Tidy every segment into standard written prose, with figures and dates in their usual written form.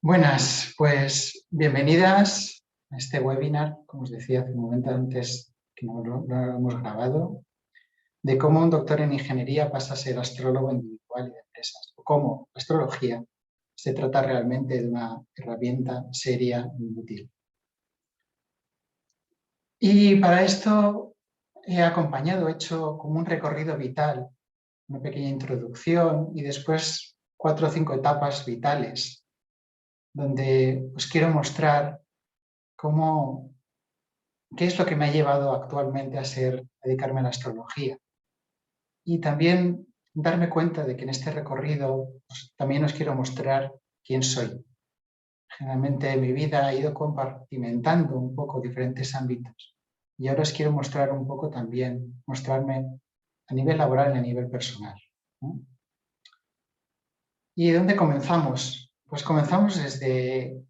Buenas, pues bienvenidas a este webinar, como os decía hace un momento antes que no lo hemos grabado, de cómo un doctor en ingeniería pasa a ser astrólogo individual y de empresas, o cómo la astrología se trata realmente de una herramienta seria y útil. Y para esto he acompañado, he hecho como un recorrido vital, una pequeña introducción y después 4 o 5 etapas vitales, donde os quiero mostrar qué es lo que me ha llevado actualmente a dedicarme a la astrología. Y también darme cuenta de que en este recorrido pues, también os quiero mostrar quién soy. Generalmente mi vida ha ido compartimentando un poco diferentes ámbitos. Y ahora os quiero mostrar un poco también, mostrarme a nivel laboral y a nivel personal, ¿no? ¿Y dónde comenzamos? Pues comenzamos desde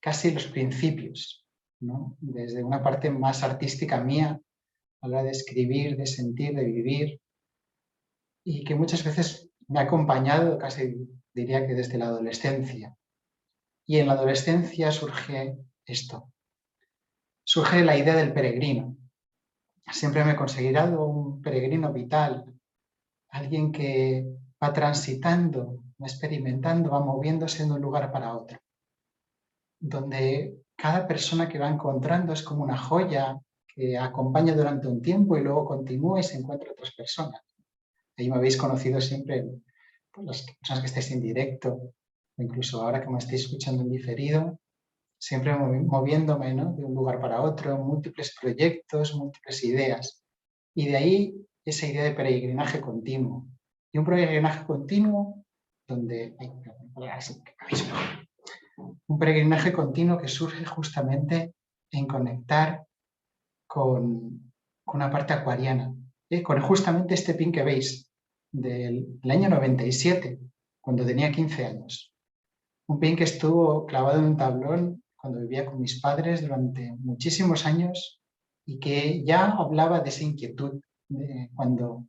casi los principios, ¿no? Desde una parte más artística mía, a la hora de escribir, de sentir, de vivir, y que muchas veces me ha acompañado, casi diría que desde la adolescencia. Y en la adolescencia surge esto, surge la idea del peregrino. Siempre me he considerado un peregrino vital, alguien que va transitando, va experimentando, va moviéndose de un lugar para otro, donde cada persona que va encontrando es como una joya que acompaña durante un tiempo y luego continúa y se encuentra otras personas. Ahí me habéis conocido siempre, pues, las personas que estáis en directo, o incluso ahora que me estáis escuchando en diferido, siempre moviéndome, ¿no? De un lugar para otro, múltiples proyectos, múltiples ideas. Y de ahí esa idea de peregrinaje continuo. Y un peregrinaje continuo donde... Un peregrinaje continuo que surge justamente en conectar con una parte acuariana, con justamente este pin que veis del año 97, cuando tenía 15 años. Un pin que estuvo clavado en un tablón cuando vivía con mis padres durante muchísimos años y que ya hablaba de esa inquietud de cuando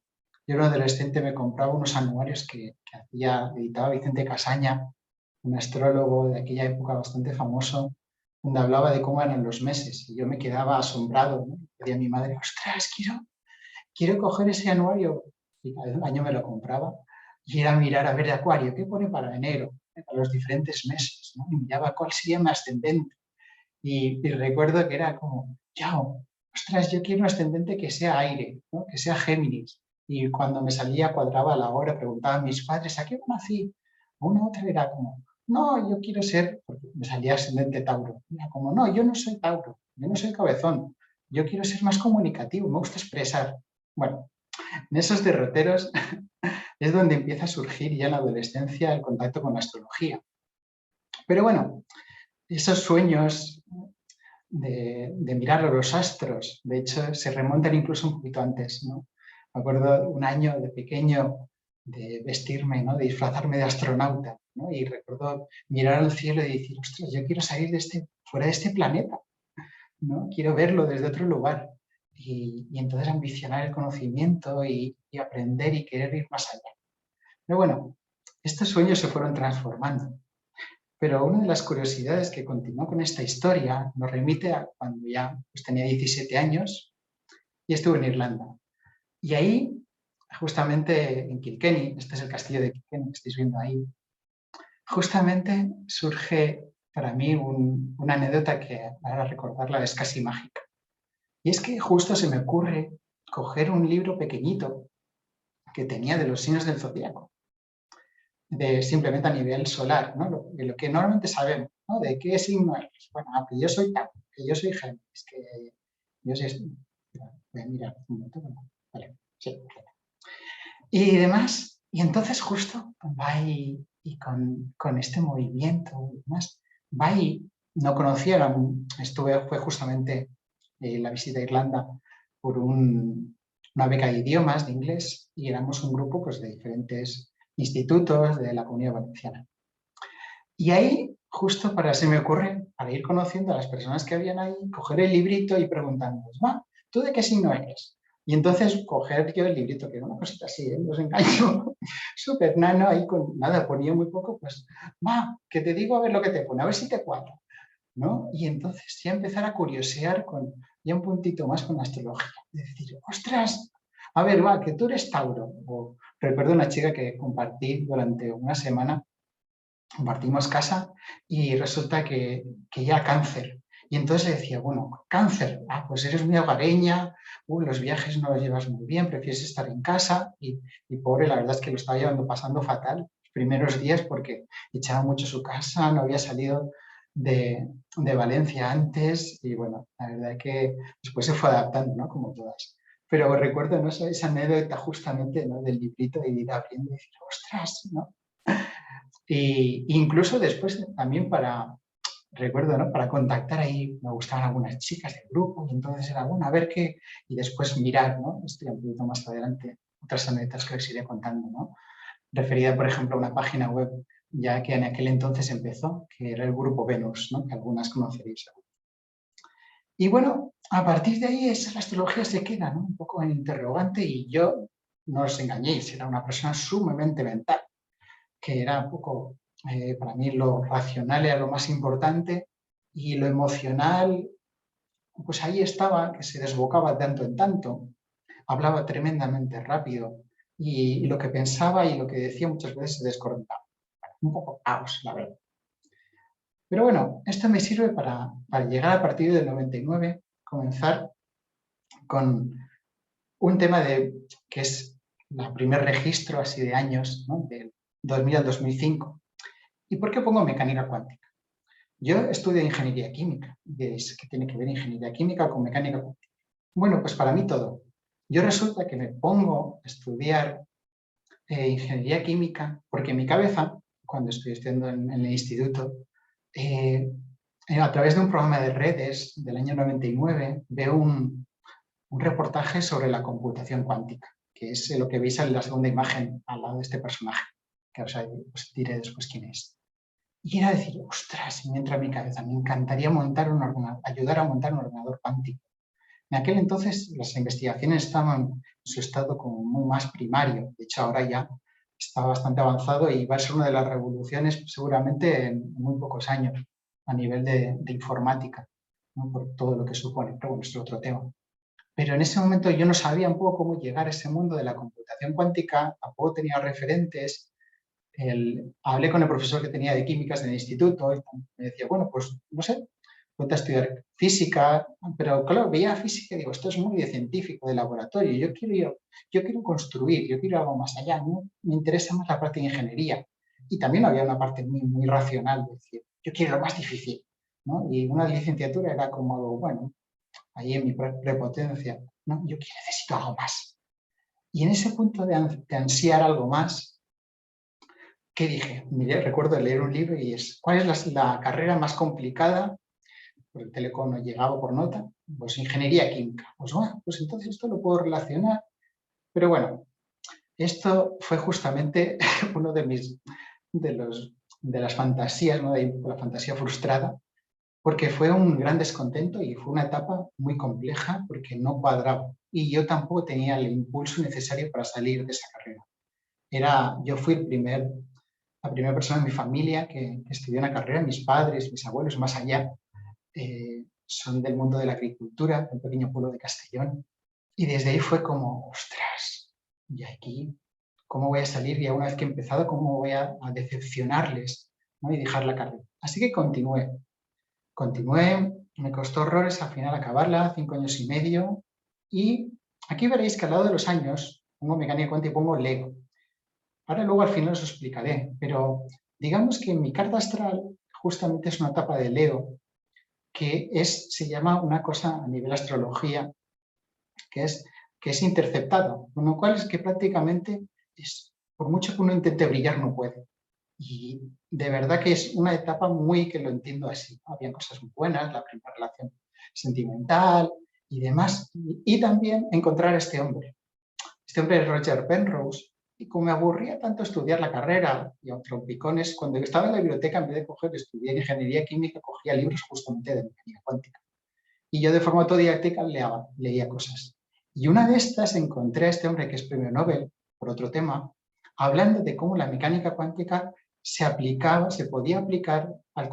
yo era adolescente me compraba unos anuarios que editaba Vicente Casaña, un astrólogo de aquella época bastante famoso, donde hablaba de cómo eran los meses y yo me quedaba asombrado, ¿no? Pedía a mi madre, ostras, quiero coger ese anuario, y cada año me lo compraba y ir a mirar a ver de acuario, ¿qué pone para enero? Para los diferentes meses, ¿no? Y miraba cuál sería mi ascendente y recuerdo que era como, chao, ostras, yo quiero un ascendente que sea aire, ¿no? Que sea Géminis. Y cuando me salía, cuadraba la hora, preguntaba a mis padres, ¿a qué hora nací? Una otra era como, no, yo quiero ser, porque me salía ascendente Tauro. Era como, no, yo no soy Tauro, yo no soy cabezón, yo quiero ser más comunicativo, me gusta expresar. Bueno, en esos derroteros es donde empieza a surgir ya en la adolescencia el contacto con la astrología. Pero bueno, esos sueños de mirar a los astros, de hecho, se remontan incluso un poquito antes, ¿no? Me acuerdo un año de pequeño de vestirme, ¿no? De disfrazarme de astronauta, ¿no? Y recuerdo mirar al cielo y decir, ostras, yo quiero salir fuera de este planeta, ¿no? Quiero verlo desde otro lugar. Y entonces ambicionar el conocimiento y aprender y querer ir más allá. Pero bueno, estos sueños se fueron transformando. Pero una de las curiosidades que continúa con esta historia nos remite a cuando ya pues, tenía 17 años y estuve en Irlanda. Y ahí, justamente en Kilkenny, este es el castillo de Kilkenny que estáis viendo ahí, justamente surge para mí una anécdota que ahora recordarla es casi mágica. Y es que justo se me ocurre coger un libro pequeñito que tenía de los signos del zodiaco, simplemente a nivel solar, ¿no? Lo que normalmente sabemos, ¿no? ¿De qué signo eres? Bueno, que yo soy Tauro, que yo soy Géminis, que yo soy... Voy a mirar un momento, vale, sí, claro. Y demás, y entonces justo va y con este movimiento y demás, va y no conocía, fue justamente la visita a Irlanda por una beca de idiomas de inglés y éramos un grupo pues, de diferentes institutos de la Comunidad Valenciana. Y ahí, justo se me ocurre, para ir conociendo a las personas que habían ahí, coger el librito y preguntarnos, ¿tú de qué signo eres? Y entonces coger yo el librito, que era una cosita así, no os engaño, súper nano, ahí con nada, ponía muy poco, pues, va, que te digo a ver lo que te pone, a ver si te cuadra, ¿no? Y entonces ya empezar a curiosear con ya un puntito más con la astrología. De decir, ostras, a ver, va, que tú eres Tauro. O recuerdo una chica que compartí durante una semana, compartimos casa y resulta que ya cáncer. Y entonces le decía, bueno, cáncer, pues eres muy hogareña, los viajes no los llevas muy bien, prefieres estar en casa y pobre, la verdad es que lo estaba llevando pasando fatal los primeros días porque echaba mucho su casa, no había salido de Valencia antes y bueno, la verdad es que después se fue adaptando, ¿no? Como todas. Pero recuerdo, ¿no? Esa anécdota justamente, ¿no? Del librito de ir abriendo y decir, ostras, ¿no? Y incluso después también recuerdo, ¿no? Para contactar ahí, me gustaban algunas chicas del grupo y entonces era, bueno, a ver qué, y después mirar, ¿no? Estoy un poquito más adelante, otras anécdotas que os iré contando, ¿no? Referida, por ejemplo, a una página web ya que en aquel entonces empezó, que era el grupo Venus, ¿no? Que algunas conoceréis. Y bueno, a partir de ahí esa, la astrología se queda, ¿no? Un poco en interrogante y yo, no os engañéis, era una persona sumamente mental, que era un poco, para mí lo racional era lo más importante y lo emocional, pues ahí estaba, que se desbocaba de tanto en tanto, hablaba tremendamente rápido y lo que pensaba y lo que decía muchas veces se desconectaba. Un poco caos, la verdad. Pero bueno, esto me sirve para llegar a partir del 99, comenzar con un tema que es el primer registro así de años, ¿no? Del 2000 al 2005. ¿Y por qué pongo mecánica cuántica? Yo estudio ingeniería química. Diréis, ¿qué tiene que ver ingeniería química con mecánica cuántica? Bueno, pues para mí todo. Yo resulta que me pongo a estudiar ingeniería química porque en mi cabeza, cuando estoy estudiando en el instituto, eh, a través de un programa de redes del año 99, veo un reportaje sobre la computación cuántica, que es lo que veis en la segunda imagen al lado de este personaje, que os diré después quién es. Y era decir, ostras, y me entra en mi cabeza, me encantaría montar un ordenador, ayudar a montar un ordenador cuántico. En aquel entonces las investigaciones estaban en su estado como muy más primario. De hecho, ahora ya está bastante avanzado y va a ser una de las revoluciones seguramente en muy pocos años a nivel de informática, ¿no? Por todo lo que supone. Pero bueno, es otro tema. Pero en ese momento yo no sabía un poco cómo llegar a ese mundo de la computación cuántica, tampoco tenía referentes. Hablé con el profesor que tenía de químicas en el instituto y me decía, bueno, pues no sé, ponte a estudiar física, pero claro, veía física y digo, esto es muy de científico, de laboratorio, yo quiero construir, yo quiero algo más allá, ¿no? Me interesa más la parte de ingeniería. Y también había una parte muy, muy racional, de decir, yo quiero lo más difícil, ¿no? Y una licenciatura era como, bueno, ahí en mi prepotencia, ¿no? Yo necesito algo más. Y en ese punto de ansiar algo más, ¿qué dije? Miré, recuerdo leer un libro y es, ¿cuál es la carrera más complicada? Por el Telecom no llegaba por nota, pues ingeniería química. Pues bueno, pues entonces esto lo puedo relacionar. Pero bueno, esto fue justamente uno de las fantasías, ¿no? De la fantasía frustrada, porque fue un gran descontento y fue una etapa muy compleja porque no cuadraba. Y yo tampoco tenía el impulso necesario para salir de esa carrera. Yo fui la primera persona en mi familia que estudió una carrera, mis padres, mis abuelos, más allá, son del mundo de la agricultura, del pequeño pueblo de Castellón. Y desde ahí fue como, ostras, y aquí, ¿cómo voy a salir? Ya una vez que he empezado, ¿cómo voy a decepcionarles, ¿no? Y dejar la carrera? Así que continué, me costó horrores al final acabarla, 5 años y medio. Y aquí veréis que al lado de los años pongo mecánica cuántica y pongo Lego. Ahora luego al final os explicaré, pero digamos que mi carta astral justamente es una etapa de Leo se llama una cosa a nivel astrología que es interceptado, con lo cual es que prácticamente por mucho que uno intente brillar no puede. Y de verdad que es una etapa muy que lo entiendo así. Había cosas muy buenas, la primera relación sentimental y demás. Y también encontrar a este hombre. Este hombre es Roger Penrose. Y como me aburría tanto estudiar la carrera y a trompicones, cuando estaba en la biblioteca, en vez de estudiar ingeniería química, cogía libros justamente de mecánica cuántica. Y yo de forma autodidáctica leía cosas. Y una de estas encontré a este hombre que es premio Nobel por otro tema, hablando de cómo la mecánica cuántica se podía aplicar a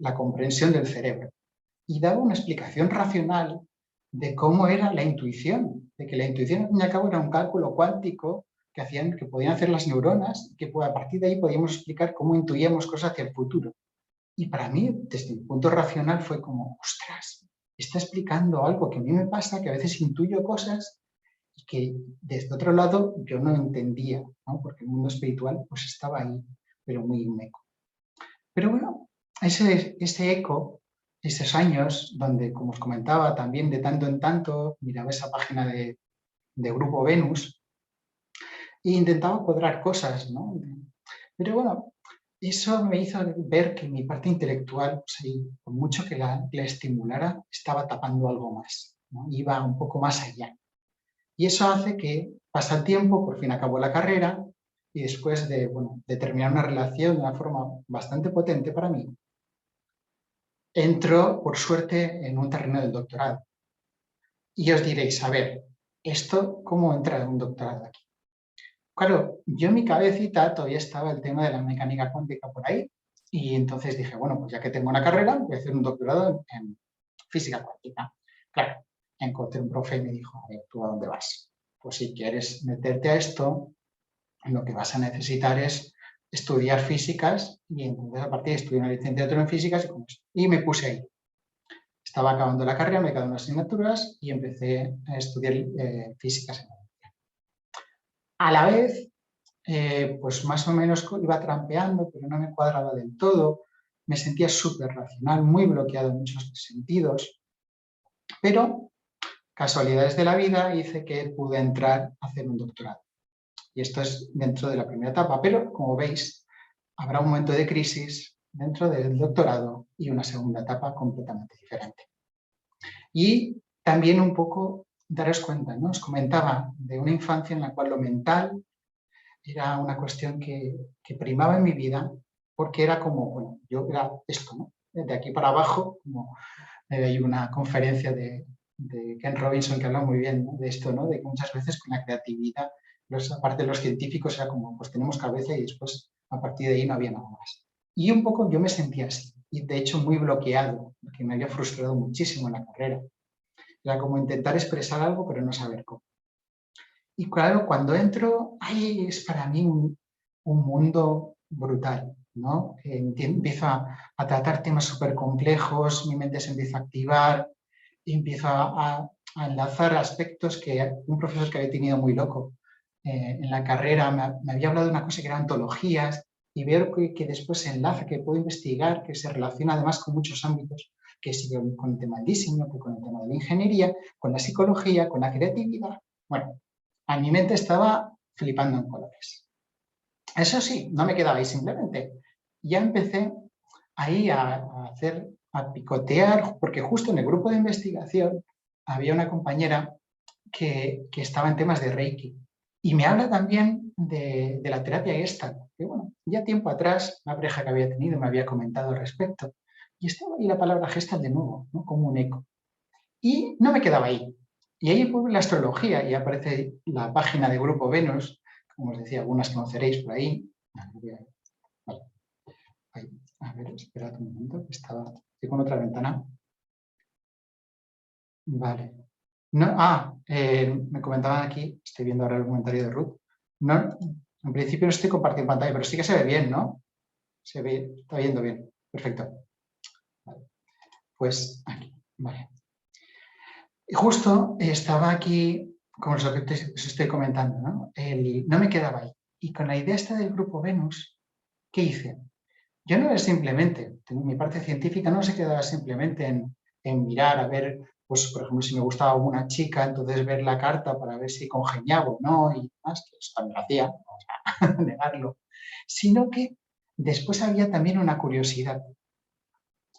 la comprensión del cerebro. Y daba una explicación racional de cómo era la intuición, de que la intuición al fin y al cabo era un cálculo cuántico que podían hacer las neuronas, que a partir de ahí podíamos explicar cómo intuíamos cosas hacia el futuro. Y para mí, desde el punto racional, fue como, ostras, está explicando algo que a mí me pasa, que a veces intuyo cosas y que desde otro lado yo no entendía, ¿no? Porque el mundo espiritual pues estaba ahí, pero muy un eco. Pero bueno, ese eco, esos años donde, como os comentaba, también de tanto en tanto miraba esa página de Grupo Venus e intentaba cuadrar cosas, ¿no? Pero bueno, eso me hizo ver que mi parte intelectual, pues ahí, por mucho que la estimulara, estaba tapando algo más, ¿no? Iba un poco más allá. Y eso hace que pasa el tiempo, por fin acabó la carrera y después de terminar una relación de una forma bastante potente para mí, entro, por suerte, en un terreno del doctorado. Y os diréis, a ver, ¿esto cómo entra en un doctorado aquí? Claro, yo en mi cabecita todavía estaba el tema de la mecánica cuántica por ahí y entonces dije, bueno, pues ya que tengo una carrera, voy a hacer un doctorado en física cuántica. Claro, encontré un profe y me dijo, a ver, ¿tú a dónde vas? Pues si quieres meterte a esto, lo que vas a necesitar es estudiar físicas y entonces a partir de estudiar una licenciatura en físicas y me puse ahí. Estaba acabando la carrera, me quedaron unas asignaturas y empecé a estudiar físicas. A la vez, pues más o menos iba trampeando, pero no me cuadraba del todo. Me sentía súper racional, muy bloqueado en muchos sentidos, pero casualidades de la vida hice que pude entrar a hacer un doctorado. Y esto es dentro de la primera etapa, pero como veis, habrá un momento de crisis dentro del doctorado y una segunda etapa completamente diferente. Y también un poco daros cuenta, ¿no? Os comentaba de una infancia en la cual lo mental era una cuestión que primaba en mi vida porque era como, bueno, yo era esto, ¿no? De aquí para abajo, como hay una conferencia de Ken Robinson que habla muy bien, ¿no? De esto, ¿no? De que muchas veces con la creatividad, aparte de los científicos, era como, pues tenemos cabeza y después a partir de ahí no había nada más. Y un poco yo me sentía así, y de hecho muy bloqueado, porque me había frustrado muchísimo en la carrera. Era como intentar expresar algo, pero no saber cómo. Y claro, cuando entro, ahí es para mí un mundo brutal, ¿no? Empiezo a tratar temas súper complejos, mi mente se empieza a activar, y empiezo a enlazar aspectos que un profesor que había tenido muy loco en la carrera me había hablado de una cosa que eran ontologías y veo que después se enlaza, que puedo investigar, que se relaciona además con muchos ámbitos, que sigue con el tema del diseño, que con el tema de la ingeniería, con la psicología, con la creatividad. Bueno, a mi mente estaba flipando en colores. Eso sí, no me quedaba ahí simplemente. Ya empecé ahí a picotear, porque justo en el grupo de investigación había una compañera que estaba en temas de Reiki. Y me habla también de la terapia Gestalt, que bueno, ya tiempo atrás, una pareja que había tenido me había comentado al respecto. Y estaba ahí la palabra Gestalt de nuevo, ¿no? Como un eco. Y no me quedaba ahí. Y ahí vuelve la astrología y aparece la página de Grupo Venus, como os decía, algunas conoceréis por ahí. Vale. A ver, esperad un momento, estoy con otra ventana. Vale. No, me comentaban aquí, estoy viendo ahora el comentario de Ruth. No, en principio no estoy compartiendo pantalla, pero sí que se ve bien, ¿no? Se ve, está viendo bien. Perfecto. Vale. Pues aquí, vale. Y justo estaba aquí, como os estoy comentando, ¿no? No me quedaba ahí. Y con la idea esta del grupo Venus, ¿qué hice? Yo no era simplemente, mi parte científica no se quedaba simplemente en mirar a ver, pues por ejemplo, si me gustaba una chica, entonces ver la carta para ver si congeniaba o no y más, que eso también lo hacía, vamos a negarlo, sino que después había también una curiosidad.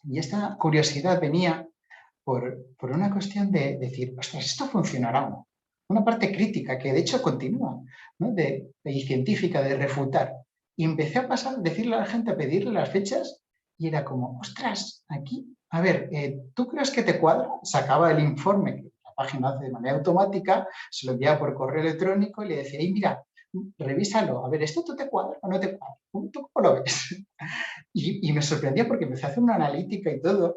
Y esta curiosidad venía por una cuestión de decir, ostras, ¿esto funcionará o no? Una parte crítica que de hecho continúa, ¿no? Y científica, de refutar. Y empecé a pasar, a decirle a la gente, a pedirle las fechas, y era como, ostras, aquí, a ver, ¿tú crees que te cuadra? Sacaba el informe, que página lo hace de manera automática, se lo enviaba por correo electrónico y le decía, mira, revísalo, a ver, ¿esto tú te cuadra o no te cuadra? ¿Tú cómo lo ves? Y me sorprendía porque empecé a hacer una analítica y todo,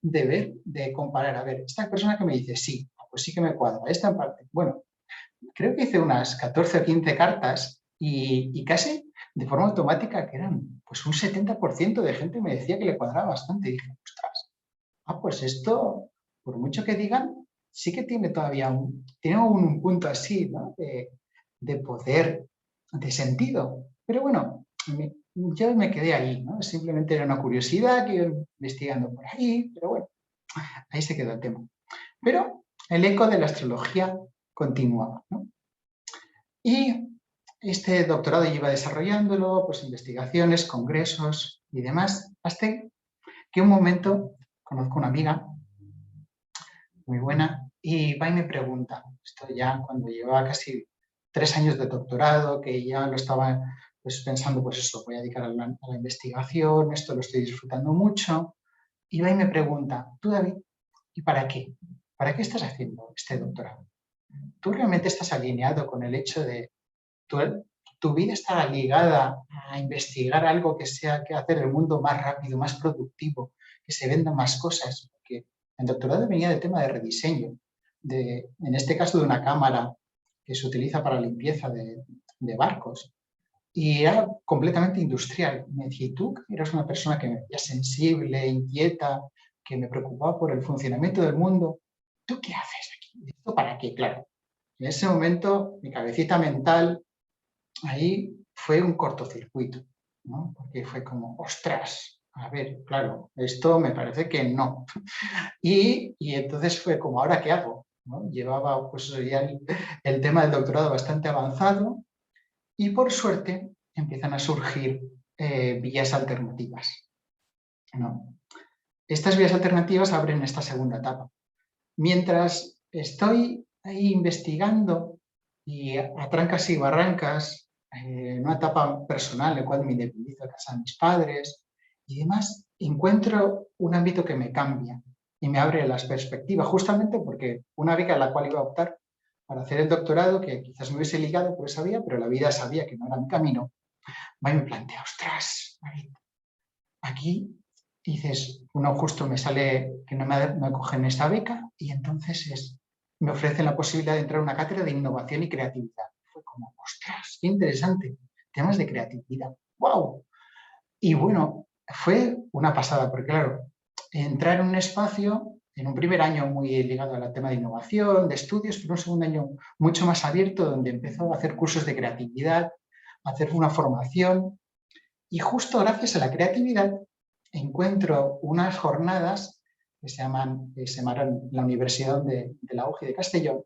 de ver, de comparar, a ver, esta persona que me dice, sí, pues sí que me cuadra, esta en parte. Bueno, creo que hice unas 14 o 15 cartas y casi de forma automática, que eran pues un 70% de gente me decía que le cuadraba bastante. Y dije, ostras, pues esto, por mucho que digan, sí que tiene todavía tiene un punto así, ¿no? De poder, de sentido. Pero bueno, yo me quedé ahí, ¿no? Simplemente era una curiosidad que iba investigando por ahí, pero bueno, ahí se quedó el tema. Pero el eco de la astrología continuaba, ¿no? Y este doctorado iba desarrollándolo, pues investigaciones, congresos y demás, hasta que un momento conozco una amiga muy buena y va y me pregunta, esto ya cuando llevaba casi 3 años de doctorado, que ya lo estaba pues, pensando, pues eso, voy a dedicar a la investigación, esto lo estoy disfrutando mucho, y va y me pregunta, tú David, ¿y para qué? ¿Para qué estás haciendo este doctorado? ¿Tú realmente estás alineado con el hecho de tu vida está ligada a investigar algo que sea que hacer el mundo más rápido, más productivo, que se vendan más cosas? Porque el doctorado venía del tema de rediseño, en este caso de una cámara que se utiliza para limpieza de barcos. Y era completamente industrial. Me decía, tú eras una persona que me veía sensible, inquieta, que me preocupaba por el funcionamiento del mundo. ¿Tú qué haces aquí? ¿Esto para qué? Claro. En ese momento, mi cabecita mental ahí fue un cortocircuito, ¿no? Porque fue como, ostras, a ver, claro, esto me parece que no. Y entonces fue como, ¿ahora qué hago? ¿No? Llevaba pues ya el tema del doctorado bastante avanzado y por suerte empiezan a surgir vías alternativas, ¿no? Estas vías alternativas abren esta segunda etapa. Mientras estoy ahí investigando y a trancas y barrancas, en una etapa personal en la cual me independizo de casa de mis padres y demás, encuentro un ámbito que me cambia y me abre las perspectivas, justamente porque una beca a la cual iba a optar para hacer el doctorado, que quizás me hubiese ligado por esa vía, pero la vida sabía que no era mi camino, va y me plantea, ostras, David, aquí dices, uno justo me sale que no me cogen esta beca y entonces me ofrecen la posibilidad de entrar a una cátedra de innovación y creatividad. Fue como, ostras, qué interesante, temas de creatividad, wow. Y bueno, fue una pasada, porque claro, entrar en un espacio, en un primer año muy ligado al tema de innovación, de estudios, pero un segundo año mucho más abierto, donde empezó a hacer cursos de creatividad, a hacer una formación, y justo gracias a la creatividad encuentro unas jornadas que se llaman la Universidad de la UGI de Castellón,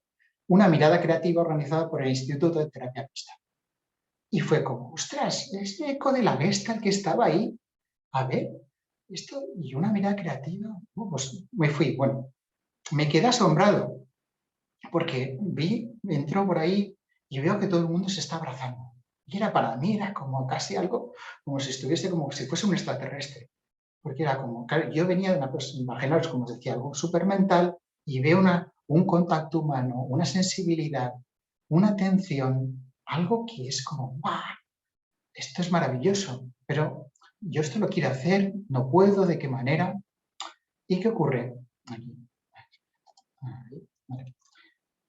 una mirada creativa organizada por el Instituto de Terapia Gestalt. Y fue como, ostras, ese eco de la Gestalt que estaba ahí, a ver, esto y una mirada creativa, pues me fui, bueno, me quedé asombrado porque entró por ahí y veo que todo el mundo se está abrazando. Y era para mí, era como casi algo, como si estuviese, como si fuese un extraterrestre. Porque era como, claro, yo venía de una persona, imaginaos, como os decía, algo súper mental y veo un contacto humano, una sensibilidad, una atención, algo que es como, ¡guau! Esto es maravilloso, pero yo esto lo quiero hacer, no puedo, ¿de qué manera? ¿Y qué ocurre? Aquí. Ahí, vale.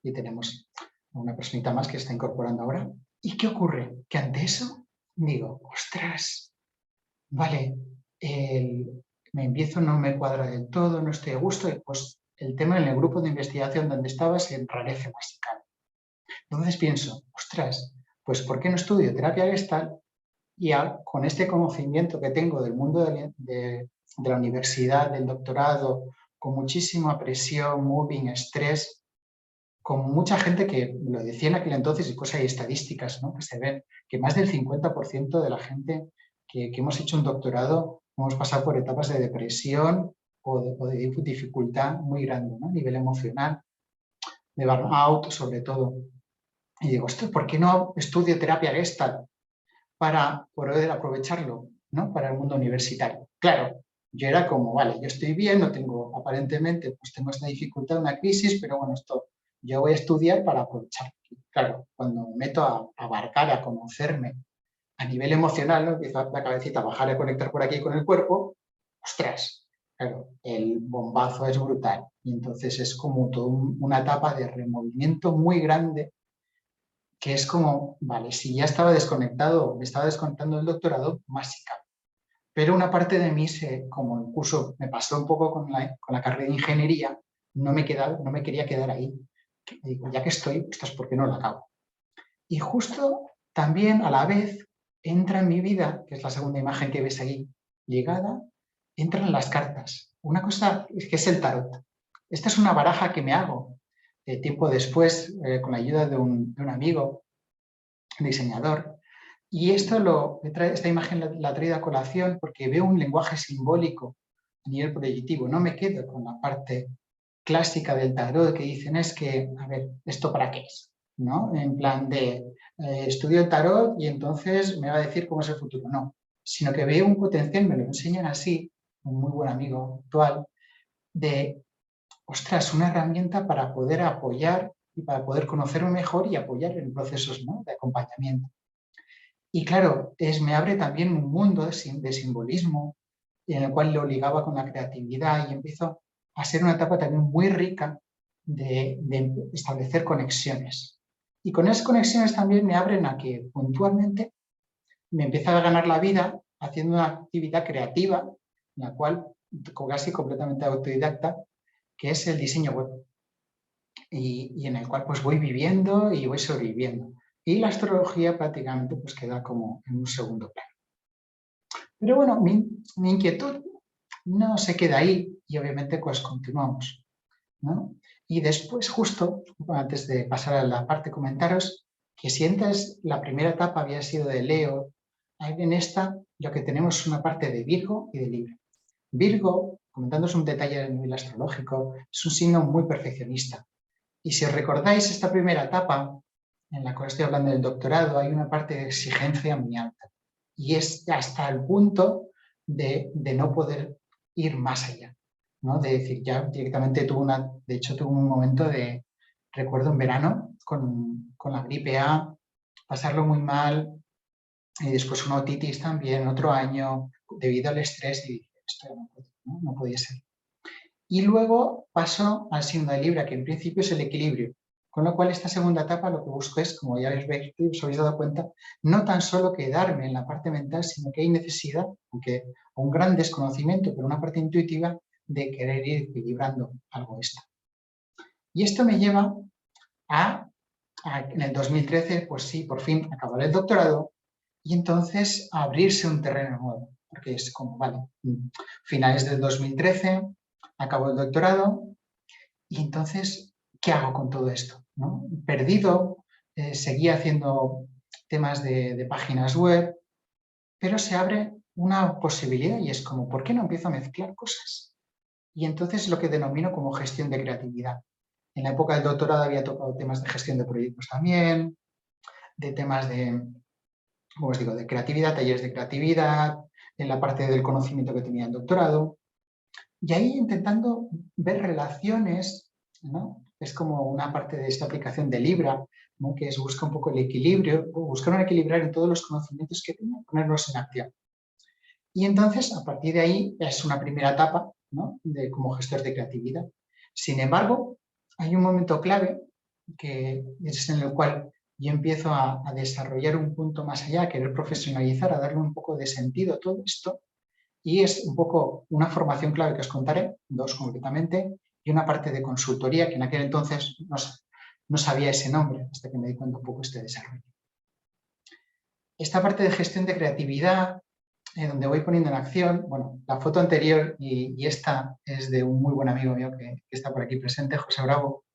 Y tenemos una personita más que está incorporando ahora. ¿Y qué ocurre? Que ante eso digo, ostras, vale, me empiezo, no me cuadra del todo, no estoy a gusto, y pues el tema en el grupo de investigación donde estaba se enrarece más. Entonces pienso, ostras, pues ¿por qué no estudio terapia gestal? Y con este conocimiento que tengo del mundo de la universidad, del doctorado, con muchísima presión, moving, estrés, con mucha gente que lo decía en aquel entonces y cosas y estadísticas, ¿no? Que se ven que más del 50% de la gente que hemos hecho un doctorado hemos pasado por etapas de depresión o de dificultad muy grande, ¿no? A nivel emocional, de burnout sobre todo. Y digo, ¿por qué no estudio terapia Gestalt para poder aprovecharlo, ¿no? Para el mundo universitario? Claro, yo era como, vale, yo estoy bien, no tengo, aparentemente, pues tengo esta dificultad, una crisis, pero bueno, esto yo voy a estudiar para aprovechar. Claro, cuando me meto a abarcar, a conocerme a nivel emocional, ¿no? Empieza la cabecita a bajar, a conectar por aquí con el cuerpo, ostras, claro, el bombazo es brutal. Y entonces es como toda una etapa de removimiento muy grande, que es como, vale, si ya estaba desconectado, me estaba desconectando del doctorado, más si cabe. Pero una parte de mí, como incluso me pasó un poco con la carrera de ingeniería, no me quería quedar ahí. Digo, ya que estoy, ostras, ¿por qué no la acabo? Y justo también a la vez entra en mi vida, que es la segunda imagen que ves ahí, llegada, entran las cartas. Una cosa es que es el tarot. Esta es una baraja que me hago tiempo después con la ayuda de un amigo, diseñador. Y esta imagen la he traído a colación porque veo un lenguaje simbólico a nivel proyectivo. No me quedo con la parte clásica del tarot que dicen es que, a ver, ¿esto para qué es? ¿No? En plan de estudio el tarot y entonces me va a decir cómo es el futuro. No, sino que veo un potencial, me lo enseñan así, un muy buen amigo actual, de, ostras, una herramienta para poder apoyar y para poder conocerme mejor y apoyar en procesos, ¿no?, de acompañamiento. Y claro, me abre también un mundo de simbolismo en el cual lo ligaba con la creatividad y empiezo a ser una etapa también muy rica de establecer conexiones. Y con esas conexiones también me abren a que puntualmente me empieza a ganar la vida haciendo una actividad creativa, en la cual casi completamente autodidacta, que es el diseño web. Y en el cual pues voy viviendo y voy sobreviviendo. Y la astrología prácticamente pues queda como en un segundo plano. Pero bueno, mi inquietud no se queda ahí y obviamente pues continuamos, ¿no? Y después, justo antes de pasar a la parte comentaros, que si antes la primera etapa había sido de Leo, en esta lo que tenemos es una parte de Virgo y de Libra. Virgo, comentándoos un detalle a nivel astrológico, es un signo muy perfeccionista. Y si os recordáis esta primera etapa, en la cual estoy hablando del doctorado, hay una parte de exigencia muy alta. Y es hasta el punto de no poder ir más allá, ¿no? De decir, ya directamente de hecho tuve un momento recuerdo en verano, con la gripe A, pasarlo muy mal, y después una otitis también, otro año, debido al estrés, y dije, esto no podía ser. Y luego paso al signo de Libra, que en principio es el equilibrio. Con lo cual, esta segunda etapa lo que busco es, como ya os habéis dado cuenta, no tan solo quedarme en la parte mental, sino que hay necesidad, aunque un gran desconocimiento, pero una parte intuitiva, de querer ir equilibrando algo esto. Y esto me lleva en el 2013, pues sí, por fin acabar el doctorado y entonces abrirse un terreno nuevo, porque es como, vale, finales del 2013, acabo el doctorado y entonces, ¿qué hago con todo esto? ¿No? Perdido, seguía haciendo temas de páginas web, pero se abre una posibilidad y es como, ¿por qué no empiezo a mezclar cosas? Y entonces lo que denomino como gestión de creatividad. En la época del doctorado había tocado temas de gestión de proyectos también, de temas como os digo, de creatividad, talleres de creatividad, en la parte del conocimiento que tenía el doctorado. Y ahí intentando ver relaciones, ¿no? Es como una parte de esta aplicación de Libra, ¿no?, que es buscar un poco el equilibrio, buscar un equilibrio en todos los conocimientos que tengo, ponerlos en acción. Y entonces, a partir de ahí, es una primera etapa, ¿no?, como gestor de creatividad. Sin embargo, hay un momento clave que es en el cual yo empiezo a desarrollar un punto más allá, a querer profesionalizar, a darle un poco de sentido a todo esto, y es un poco una formación clave que os contaré, dos concretamente, y una parte de consultoría que en aquel entonces no sabía ese nombre, hasta que me di cuenta un poco este desarrollo. Esta parte de gestión de creatividad, donde voy poniendo en acción, bueno, la foto anterior y esta es de un muy buen amigo mío que está por aquí presente, José Bravo,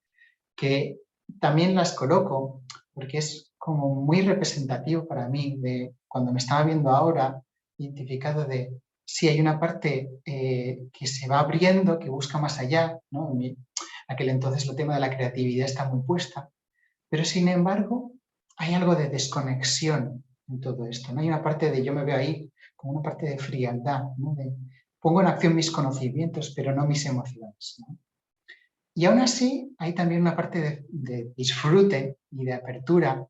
que también las coloco porque es como muy representativo para mí de cuando me estaba viendo ahora, identificado de si hay una parte que se va abriendo, que busca más allá, ¿no? En aquel entonces el tema de la creatividad está muy puesta, pero sin embargo hay algo de desconexión en todo esto, ¿no? Hay una parte de yo me veo ahí como una parte de frialdad, ¿no? pongo en acción mis conocimientos, pero no mis emociones, ¿no? Y aún así hay también una parte de disfrute y de apertura,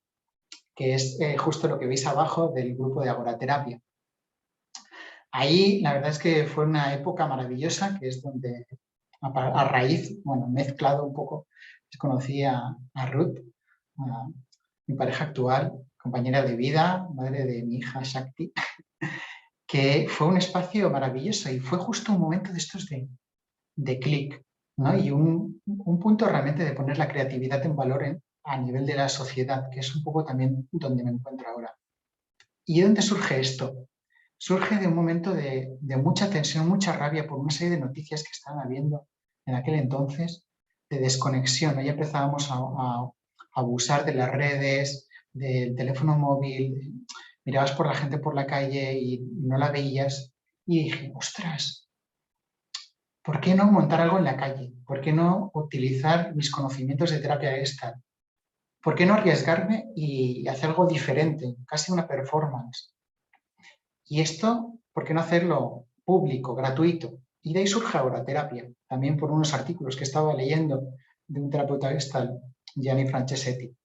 que es justo lo que veis abajo del grupo de agoraterapia. Ahí la verdad es que fue una época maravillosa, que es donde a raíz, bueno, mezclado un poco, conocí a Ruth, a mi pareja actual, compañera de vida, madre de mi hija Shakti, que fue un espacio maravilloso y fue justo un momento de estos de clic, ¿no? Y un punto realmente de poner la creatividad en valor a nivel de la sociedad, que es un poco también donde me encuentro ahora. ¿Y de dónde surge esto? Surge de un momento de mucha tensión, mucha rabia por una serie de noticias que estaban habiendo en aquel entonces, de desconexión. Ahí empezábamos a abusar de las redes, del teléfono móvil, mirabas por la gente por la calle y no la veías. Y dije, ostras, ¿por qué no montar algo en la calle? ¿Por qué no utilizar mis conocimientos de terapia gestal? ¿Por qué no arriesgarme y hacer algo diferente? Casi una performance. Y esto, ¿por qué no hacerlo público, gratuito? Y de ahí surge Agoraterapia, también por unos artículos que estaba leyendo de un terapeuta gestal, Gianni Franceschetti.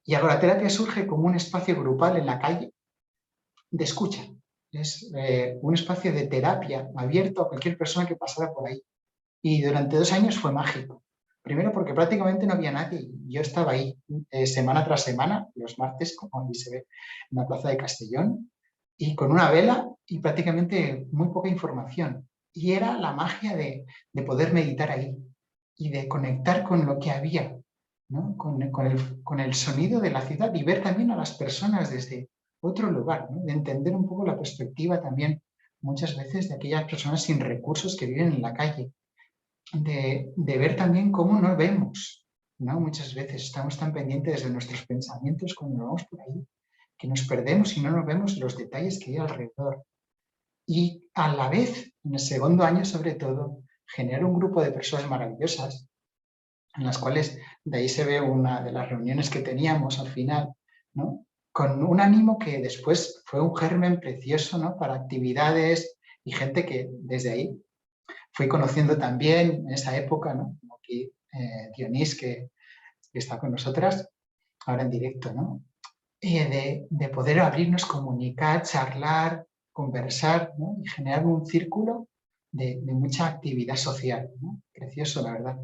Y Agoraterapia surge como un espacio grupal en la calle de escucha. Es un espacio de terapia abierto a cualquier persona que pasara por ahí. Y durante 2 años fue mágico. Primero porque prácticamente no había nadie. Yo estaba ahí semana tras semana, los martes, como aquí se ve, en la plaza de Castellón, y con una vela y prácticamente muy poca información. Y era la magia de poder meditar ahí y de conectar con lo que había, ¿no? Con el sonido de la ciudad y ver también a las personas desde otro lugar, ¿no? De entender un poco la perspectiva también muchas veces de aquellas personas sin recursos que viven en la calle, de ver también cómo no vemos, ¿no? Muchas veces estamos tan pendientes de nuestros pensamientos cuando nos vamos por ahí, que nos perdemos y no nos vemos los detalles que hay alrededor. Y a la vez, en el segundo año sobre todo, generar un grupo de personas maravillosas, en las cuales de ahí se ve una de las reuniones que teníamos al final, ¿no? Con un ánimo que después fue un germen precioso, ¿no? Para actividades y gente que desde ahí fui conociendo también en esa época, ¿no? Como aquí Dionís, que está con nosotras ahora en directo, ¿no? De poder abrirnos, comunicar, charlar, conversar, ¿no? Y generar un círculo de mucha actividad social, ¿no? Precioso, la verdad.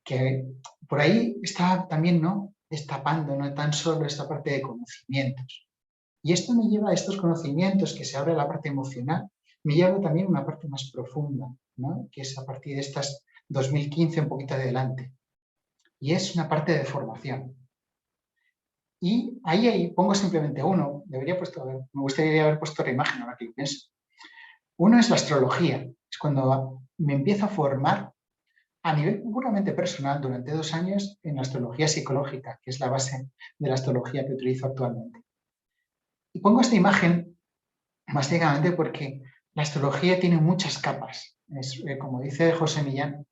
Que por ahí está también, ¿no? Destapando no tan solo esta parte de conocimientos. Y esto me lleva a estos conocimientos, que se abre la parte emocional, me lleva también a una parte más profunda, ¿no? Que es a partir de estas 2015 un poquito adelante. Y es una parte de formación. Y ahí pongo simplemente uno. Me gustaría haber puesto la imagen ahora que lo pienso. Uno es la astrología. Es cuando me empiezo a formar a nivel puramente personal durante 2 años en la astrología psicológica, que es la base de la astrología que utilizo actualmente. Y pongo esta imagen básicamente porque la astrología tiene muchas capas. Es, como dice José Millán,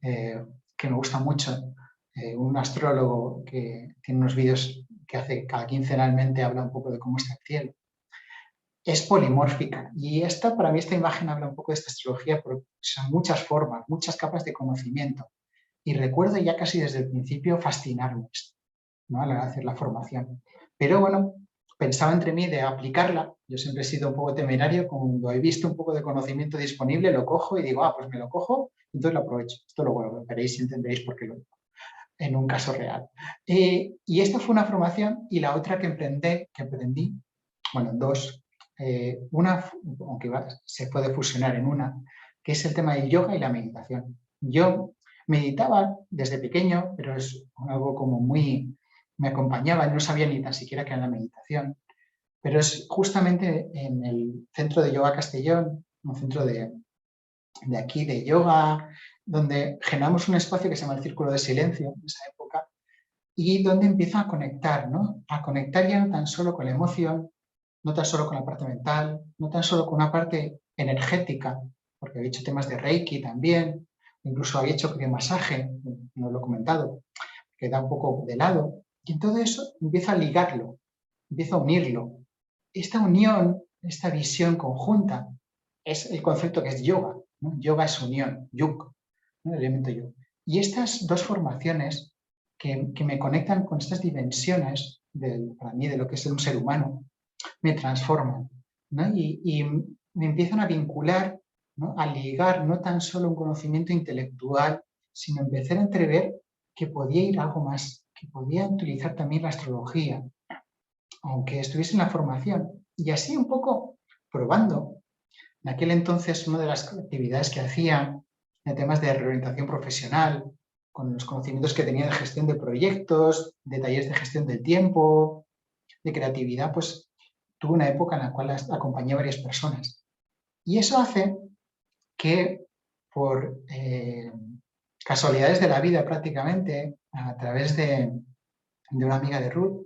que me gusta mucho, un astrólogo que tiene unos vídeos que hace cada quincenalmente, habla un poco de cómo está el cielo. Es polimórfica y para mí esta imagen habla un poco de esta astrología porque son muchas formas, muchas capas de conocimiento. Y recuerdo ya casi desde el principio fascinarme, ¿no? Al hacer la formación. Pero bueno, pensaba entre mí de aplicarla. Yo siempre he sido un poco temerario, cuando he visto un poco de conocimiento disponible, lo cojo y digo, pues me lo cojo, entonces lo aprovecho. Esto lo veréis y entenderéis por qué lo digo, en un caso real. Y esta fue una formación y la otra que aprendí, bueno, dos. Una, aunque se puede fusionar en una, que es el tema del yoga y la meditación. Yo meditaba desde pequeño, pero es algo como me acompañaba, no sabía ni tan siquiera qué era la meditación, pero es justamente en el Centro de Yoga Castellón, un centro de aquí de yoga, donde generamos un espacio que se llama el Círculo de Silencio en esa época, y donde empiezo a conectar, ¿no? A conectar ya no tan solo con la emoción, no tan solo con la parte mental, no tan solo con una parte energética, porque había hecho temas de Reiki también, incluso había hecho masaje, no lo he comentado, que da un poco de lado, y en todo eso empiezo a ligarlo, empiezo a unirlo. Esta unión, esta visión conjunta, es el concepto que es yoga, ¿no? Yoga es unión, yug, ¿no? El elemento yug. Y estas dos formaciones que me conectan con estas dimensiones, para mí, de lo que es un ser humano, me transforman, ¿no? Y me empiezan a vincular, ¿no? A ligar no tan solo un conocimiento intelectual, sino empezar a entrever que podía ir algo más, que podía utilizar también la astrología, aunque estuviese en la formación. Y así un poco probando. En aquel entonces, una de las actividades que hacía en temas de reorientación profesional, con los conocimientos que tenía de gestión de proyectos, de talleres de gestión del tiempo, de creatividad, pues tuve una época en la cual acompañé a varias personas. Y eso hace que, por casualidades de la vida prácticamente, a través de una amiga de Ruth,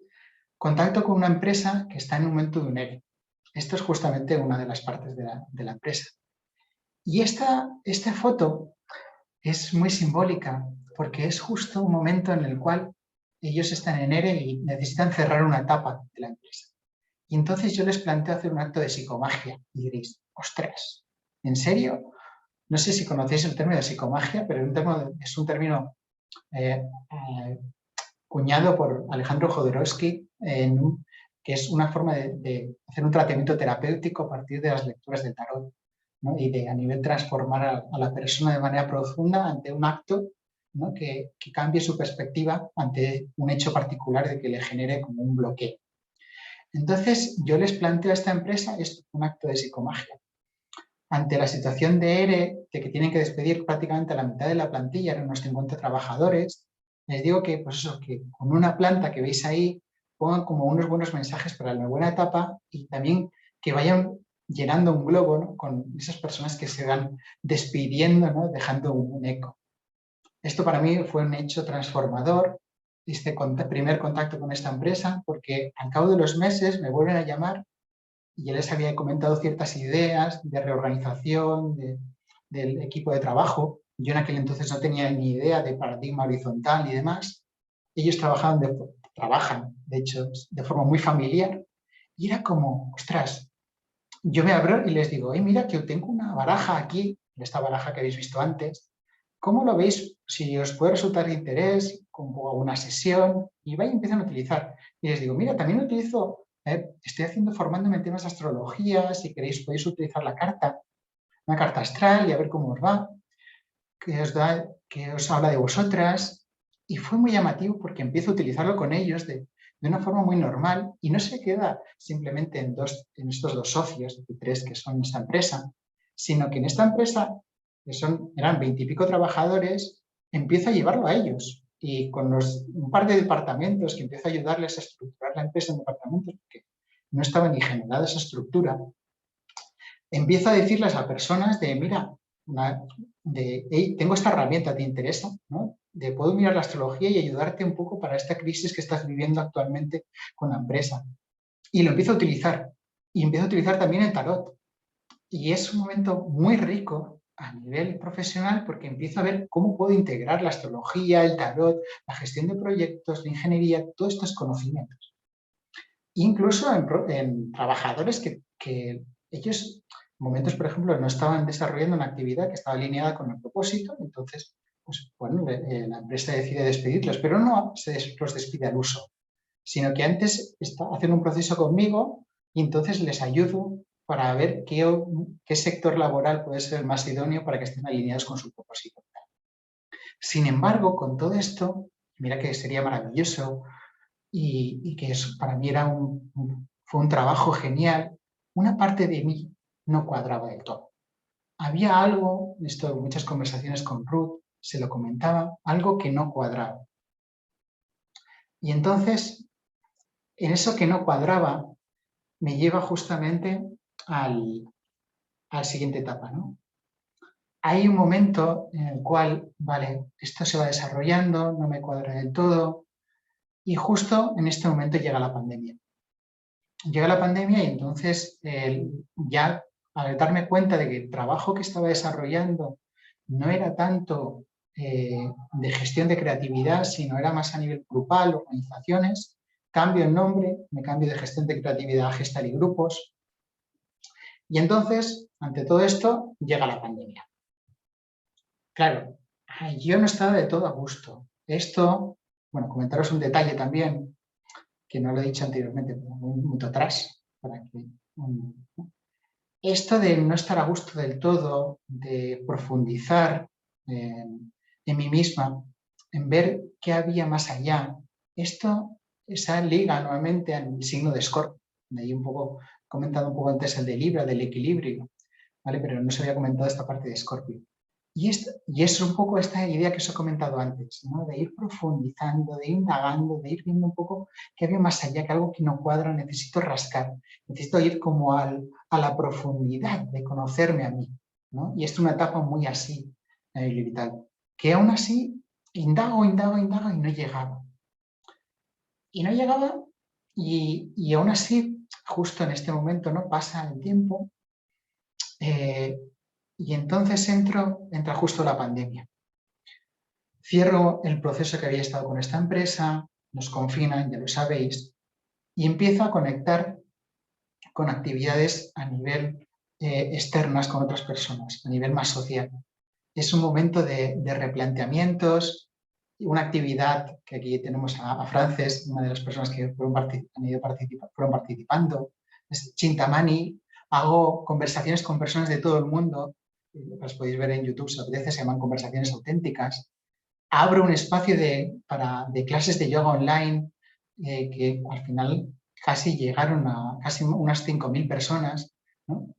contacto con una empresa que está en un momento de un ERE. Esto es justamente una de las partes de la empresa. Y esta foto es muy simbólica porque es justo un momento en el cual ellos están en ERE y necesitan cerrar una etapa de la empresa. Y entonces yo les planteo hacer un acto de psicomagia. Y diréis, ostras, ¿en serio? No sé si conocéis el término de psicomagia, pero es un término cuñado por Alejandro Jodorowsky, que es una forma de hacer un tratamiento terapéutico a partir de las lecturas del tarot, ¿no? Y de a nivel transformar a la persona de manera profunda ante un acto, ¿no? que cambie su perspectiva ante un hecho particular de que le genere como un bloqueo. Entonces yo les planteo a esta empresa esto, un acto de psicomagia. Ante la situación de ERE, de que tienen que despedir prácticamente a la mitad de la plantilla, eran unos 50 trabajadores, les digo que, pues eso, que con una planta que veis ahí pongan como unos buenos mensajes para la buena etapa y también que vayan llenando un globo, ¿no? Con esas personas que se van despidiendo, ¿no? Dejando un eco. Esto para mí fue un hecho transformador, este primer contacto con esta empresa, porque al cabo de los meses me vuelven a llamar y ya les había comentado ciertas ideas de reorganización del equipo de trabajo. Yo en aquel entonces no tenía ni idea de paradigma horizontal y demás. Ellos trabajan, de hecho, de forma muy familiar. Y era como, ostras, yo me abro y les digo, mira que yo tengo una baraja aquí, esta baraja que habéis visto antes. ¿Cómo lo veis? Si os puede resultar de interés, como alguna sesión, y empiezan a utilizar. Y les digo, mira, también utilizo, estoy formándome en temas de astrología, si queréis podéis utilizar una carta astral y a ver cómo os va, que os habla de vosotras. Y fue muy llamativo porque empiezo a utilizarlo con ellos de una forma muy normal y no se queda simplemente en estos dos socios, de tres que son esta empresa, sino que en esta empresa, que eran 20 y pico trabajadores, empiezo a llevarlo a ellos. Y con un par de departamentos que empiezo a ayudarles a estructurar la empresa en departamentos, porque no estaba ni generada esa estructura, empiezo a decirles a personas de, mira, hey, tengo esta herramienta, ¿te interesa? ¿No? De puedo mirar la astrología y ayudarte un poco para esta crisis que estás viviendo actualmente con la empresa. Y lo empiezo a utilizar. Y empiezo a utilizar también el tarot. Y es un momento muy rico a nivel profesional porque empiezo a ver cómo puedo integrar la astrología, el tarot, la gestión de proyectos, la ingeniería, todos estos conocimientos. Incluso en trabajadores que ellos, en momentos, por ejemplo, no estaban desarrollando una actividad que estaba alineada con el propósito, entonces, pues bueno, la empresa decide despedirlos, pero no los despide al uso, sino que antes hacen un proceso conmigo y entonces les ayudo para ver qué sector laboral puede ser el más idóneo para que estén alineados con su propósito. Sin embargo, con todo esto, mira que sería maravilloso y que eso para mí fue un trabajo genial, una parte de mí no cuadraba del todo. Había algo, esto muchas conversaciones con Ruth, se lo comentaba, algo que no cuadraba. Y entonces, en eso que no cuadraba, me lleva justamente al siguiente etapa, ¿no? Hay un momento en el cual, vale, esto se va desarrollando, no me cuadra del todo, y justo en este momento llega la pandemia. Llega la pandemia y entonces ya al darme cuenta de que el trabajo que estaba desarrollando no era tanto de gestión de creatividad, sino era más a nivel grupal, organizaciones, cambio el nombre, me cambio de gestión de creatividad a gestar y grupos. Y entonces, ante todo esto, llega la pandemia. Claro, yo no estaba de todo a gusto. Esto, bueno, comentaros un detalle también, que no lo he dicho anteriormente, pero un minuto atrás, para que... Esto de no estar a gusto del todo, de profundizar en mí misma, en ver qué había más allá, esa liga nuevamente al signo de Escorpio. De ahí un poco, comentado un poco antes el de Libra, del equilibrio, ¿vale? Pero no se había comentado esta parte de Escorpio. Y es un poco esta idea que os he comentado antes, ¿no? De ir profundizando, de ir indagando, de ir viendo un poco qué había más allá, que algo que no cuadra, necesito rascar, necesito ir como a la profundidad de conocerme a mí, ¿no? Y es una etapa muy así, vital, que aún así indago y no llegaba. Y no llegaba y aún así, justo en este momento, ¿no? Pasa el tiempo y entonces entra justo la pandemia. Cierro el proceso que había estado con esta empresa, nos confinan, ya lo sabéis, y empiezo a conectar con actividades a nivel externas con otras personas, a nivel más social. Es un momento de replanteamientos, una actividad que aquí tenemos a Frances, una de las personas que fueron participando, es Chintamani. Hago conversaciones con personas de todo el mundo, las podéis ver en YouTube si os apetece, se llaman conversaciones auténticas. Abro un espacio de clases de yoga online que al final casi llegaron a casi unas 5.000 personas, ¿no?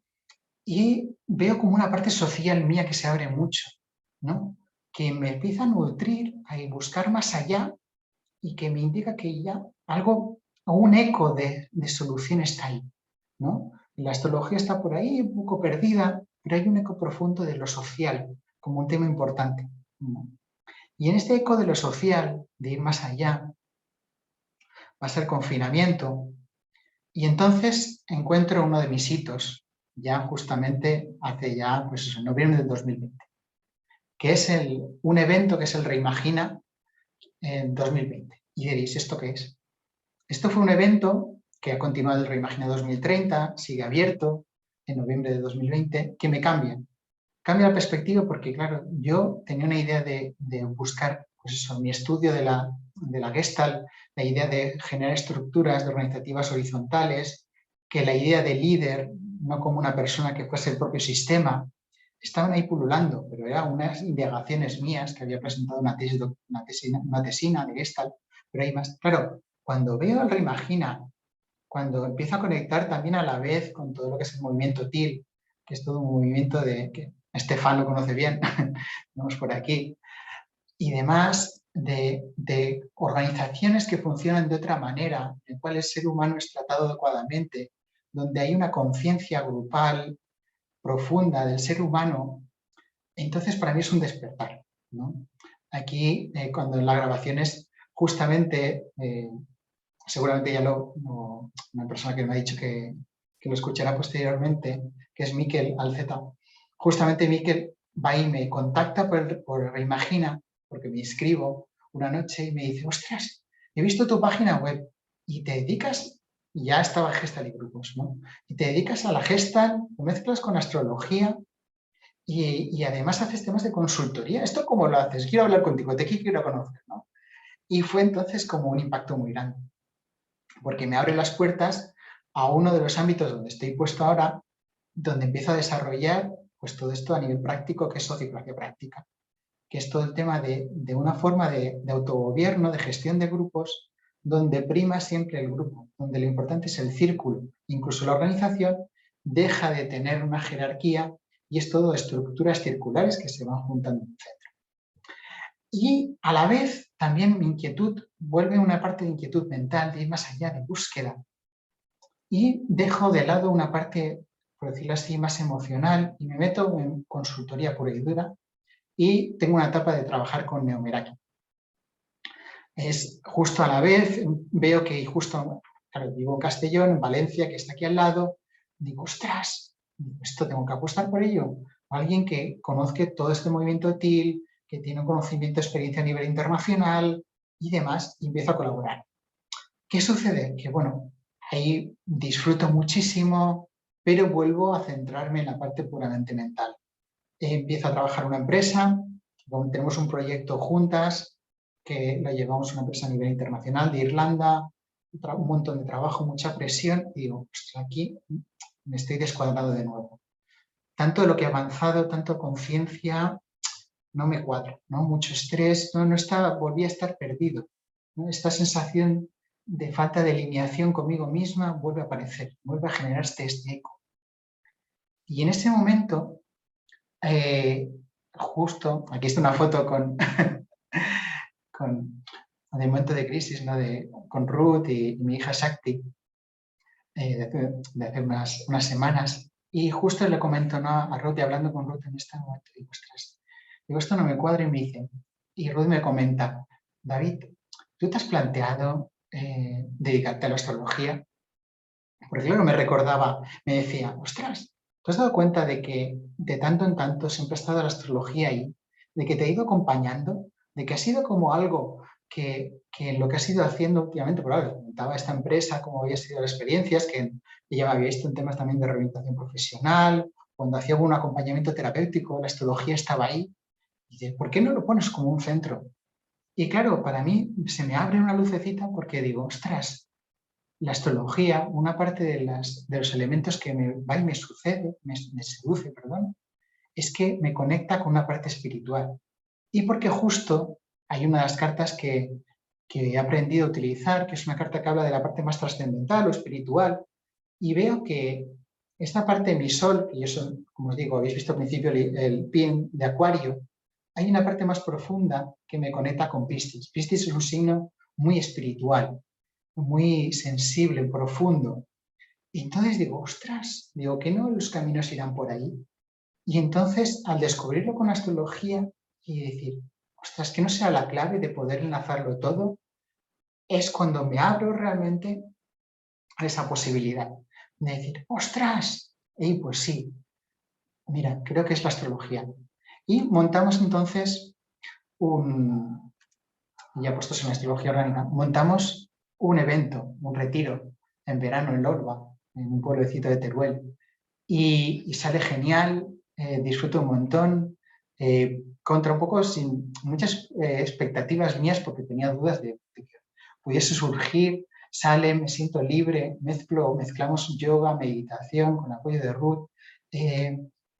Y veo como una parte social mía que se abre mucho, ¿no? Que me empieza a nutrir, a buscar más allá y que me indica que ya algo, un eco de solución está ahí, ¿no? La astrología está por ahí un poco perdida, pero hay un eco profundo de lo social como un tema importante, ¿no? Y en este eco de lo social, de ir más allá, va a ser confinamiento. Y entonces encuentro uno de mis hitos, ya justamente hace ya, pues eso, en noviembre del 2020, que es un evento que es el Reimagina en 2020. Y diréis, ¿esto qué es? Esto fue un evento que ha continuado el Reimagina 2030, sigue abierto en noviembre de 2020, que me cambia. Cambia la perspectiva porque, claro, yo tenía una idea de buscar, pues eso, mi estudio de la Gestalt, la idea de generar estructuras organizativas horizontales, que la idea de líder, no como una persona que fuese el propio sistema, estaban ahí pululando, pero eran unas indagaciones mías que había presentado una tesina de Gestalt, pero hay más. Claro, cuando veo el Reimagina, cuando empiezo a conectar también a la vez con todo lo que es el movimiento TIL, que es todo un movimiento que Estefan lo conoce bien, vamos por aquí, y demás de organizaciones que funcionan de otra manera, en el cual el ser humano es tratado adecuadamente, donde hay una conciencia grupal profunda del ser humano, entonces para mí es un despertar, ¿no? Aquí, cuando en las grabaciones, justamente, seguramente ya una persona que me ha dicho que lo escuchará posteriormente, que es Miquel Alceta, justamente Miquel va y me contacta por Reimagina, porque me inscribo una noche y me dice, ostras, he visto tu página web y te dedicas, y ya estaba Gestalt y grupos, ¿no? Y te dedicas a la Gestalt, lo mezclas con astrología y además haces temas de consultoría. ¿Esto cómo lo haces? Quiero hablar contigo, te quiero conocer, ¿no? Y fue entonces como un impacto muy grande, porque me abre las puertas a uno de los ámbitos donde estoy puesto ahora, donde empiezo a desarrollar pues, todo esto a nivel práctico, que es sociología práctica, que es todo el tema de una forma de autogobierno, de gestión de grupos, donde prima siempre el grupo, donde lo importante es el círculo. Incluso la organización deja de tener una jerarquía y es todo estructuras circulares que se van juntando en un centro. Y a la vez también mi inquietud vuelve una parte de inquietud mental, de ir más allá, de búsqueda. Y dejo de lado una parte, por decirlo así, más emocional y me meto en consultoría pura y dura y tengo una etapa de trabajar con Neomeraki. Es justo a la vez, veo que justo, claro, vivo en Castellón, en Valencia, que está aquí al lado, digo, ostras, esto tengo que apostar por ello. Alguien que conozca todo este movimiento TIL, que tiene un conocimiento, experiencia a nivel internacional y demás, y empiezo a colaborar. ¿Qué sucede? Que bueno, ahí disfruto muchísimo, pero vuelvo a centrarme en la parte puramente mental. Empiezo a trabajar en una empresa, tenemos un proyecto juntas, que lo llevamos a una empresa a nivel internacional de Irlanda, un montón de trabajo, mucha presión, y digo, ostras, aquí me estoy descuadrando de nuevo. Tanto de lo que he avanzado, tanto conciencia, no me cuadro, ¿no? Mucho estrés, no estaba, volví a estar perdido, ¿no? Esta sensación de falta de alineación conmigo misma vuelve a aparecer, vuelve a generarse este eco. Y en ese momento, justo, aquí está una foto con, con el momento de crisis, ¿no? Con Ruth y mi hija Shakti, de hace unas semanas, y justo le comento, ¿no? A Ruth, y hablando con Ruth en este momento, digo, ostras, digo, esto no me cuadra, y me dice, y Ruth me comenta, David, ¿tú te has planteado dedicarte a la astrología? Porque claro, me recordaba, me decía, ostras, ¿te has dado cuenta de que de tanto en tanto siempre ha estado la astrología ahí? De que te ha ido acompañando, de que ha sido como algo que lo que has ido haciendo últimamente, por ahora, comentaba esta empresa, cómo había sido las experiencias, que ella me había visto en temas también de rehabilitación profesional, cuando hacía algún acompañamiento terapéutico, la astrología estaba ahí. Y dice, ¿por qué no lo pones como un centro? Y claro, para mí se me abre una lucecita porque digo, ostras, la astrología, una parte de los elementos que me va y me sucede, me seduce, perdón, es que me conecta con una parte espiritual. Y porque justo hay una de las cartas que he aprendido a utilizar, que es una carta que habla de la parte más trascendental o espiritual, y veo que esta parte de mi sol, que yo soy, como os digo, habéis visto al principio el pin de Acuario, hay una parte más profunda que me conecta con Piscis. Piscis es un signo muy espiritual, muy sensible, profundo. Y entonces digo, ostras, digo, ¿que no los caminos irán por ahí? Y entonces, al descubrirlo con astrología y decir, ostras, que no sea la clave de poder enlazarlo todo, es cuando me abro realmente a esa posibilidad de decir, ostras, y pues sí, mira, creo que es la astrología. Y montamos entonces ya puestos en la astrología orgánica, montamos un evento, un retiro, en verano en Lorba, en un pueblecito de Teruel. Y sale genial, disfruto un montón, contra un poco sin muchas expectativas mías porque tenía dudas de que pudiese surgir, sale, me siento libre, mezclamos yoga, meditación con apoyo de Ruth.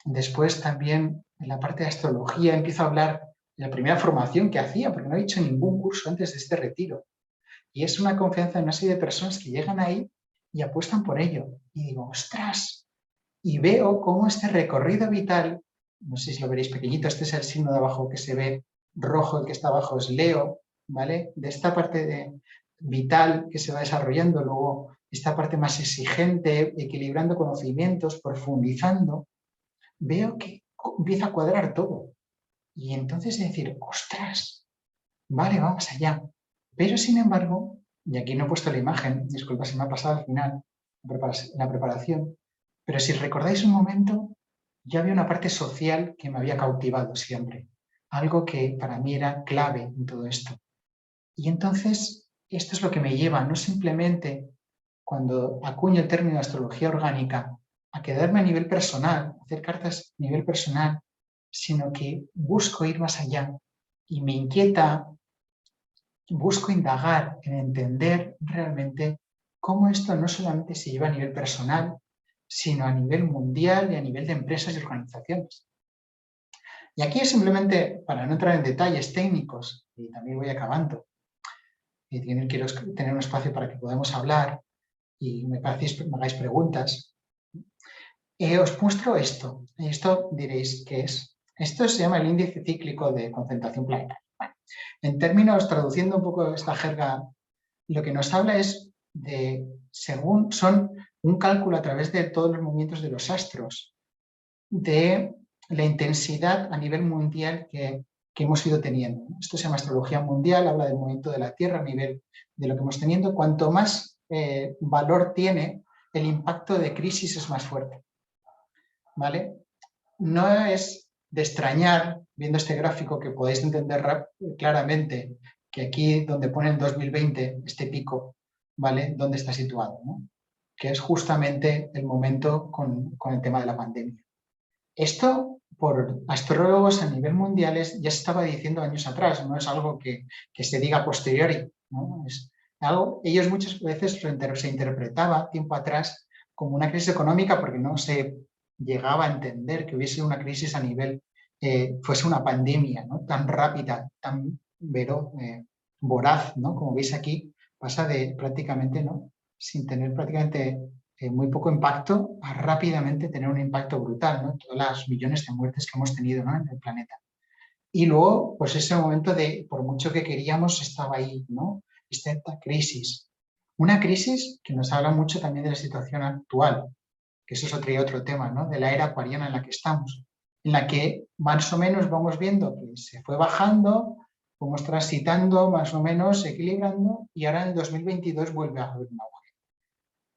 Después también en la parte de astrología empiezo a hablar de la primera formación que hacía, porque no he hecho ningún curso antes de este retiro. Y es una confianza en una serie de personas que llegan ahí y apuestan por ello. Y digo, ostras, y veo cómo este recorrido vital, no sé si lo veréis pequeñito, este es el signo de abajo que se ve rojo, el que está abajo es Leo, ¿vale? De esta parte vital que se va desarrollando, luego esta parte más exigente, equilibrando conocimientos, profundizando, veo que empieza a cuadrar todo. Y entonces decir, ostras, vale, vamos allá. Pero sin embargo, y aquí no he puesto la imagen, disculpa, se me ha pasado al final, en la preparación, pero si recordáis un momento, ya había una parte social que me había cautivado siempre, algo que para mí era clave en todo esto. Y entonces, esto es lo que me lleva, no simplemente cuando acuño el término de astrología orgánica, a quedarme a nivel personal, hacer cartas a nivel personal, sino que busco ir más allá y me inquieta, busco indagar en entender realmente cómo esto no solamente se lleva a nivel personal, sino a nivel mundial y a nivel de empresas y organizaciones. Y aquí es simplemente, para no entrar en detalles técnicos, y también voy acabando, y quiero tener un espacio para que podamos hablar y me hagáis preguntas, os muestro esto. Esto diréis, ¿qué es? Esto se llama el índice cíclico de concentración planetaria. Bueno, en términos, traduciendo un poco esta jerga, lo que nos habla es de, son un cálculo a través de todos los movimientos de los astros, de la intensidad a nivel mundial que hemos ido teniendo. Esto se llama astrología mundial, habla del movimiento de la Tierra a nivel de lo que hemos tenido. Cuanto más valor tiene, el impacto de crisis es más fuerte. ¿Vale? No es de extrañar, viendo este gráfico, que podéis entender claramente que aquí donde pone el 2020, este pico, ¿vale? ¿Dónde está situado? ¿No? que es justamente el momento con el tema de la pandemia. Esto, por astrólogos a nivel mundial, ya se estaba diciendo años atrás, no es algo que se diga a posteriori, ¿no? Es algo, ellos muchas veces se interpretaba tiempo atrás como una crisis económica porque no se llegaba a entender que hubiese una crisis a nivel, fuese una pandemia, ¿no? Tan rápida, tan voraz, ¿no? Como veis aquí, pasa de prácticamente, ¿no? Sin tener prácticamente muy poco impacto a rápidamente tener un impacto brutal, ¿no? Todas las millones de muertes que hemos tenido, ¿no? En el planeta. Y luego, pues ese momento de, por mucho que queríamos, estaba ahí, ¿no? Esta crisis. Una crisis que nos habla mucho también de la situación actual, que eso es otro tema, ¿no? De la era acuariana en la que estamos, en la que más o menos vamos viendo que se fue bajando, fuimos transitando, más o menos equilibrando, y ahora en el 2022 vuelve a haber un auge.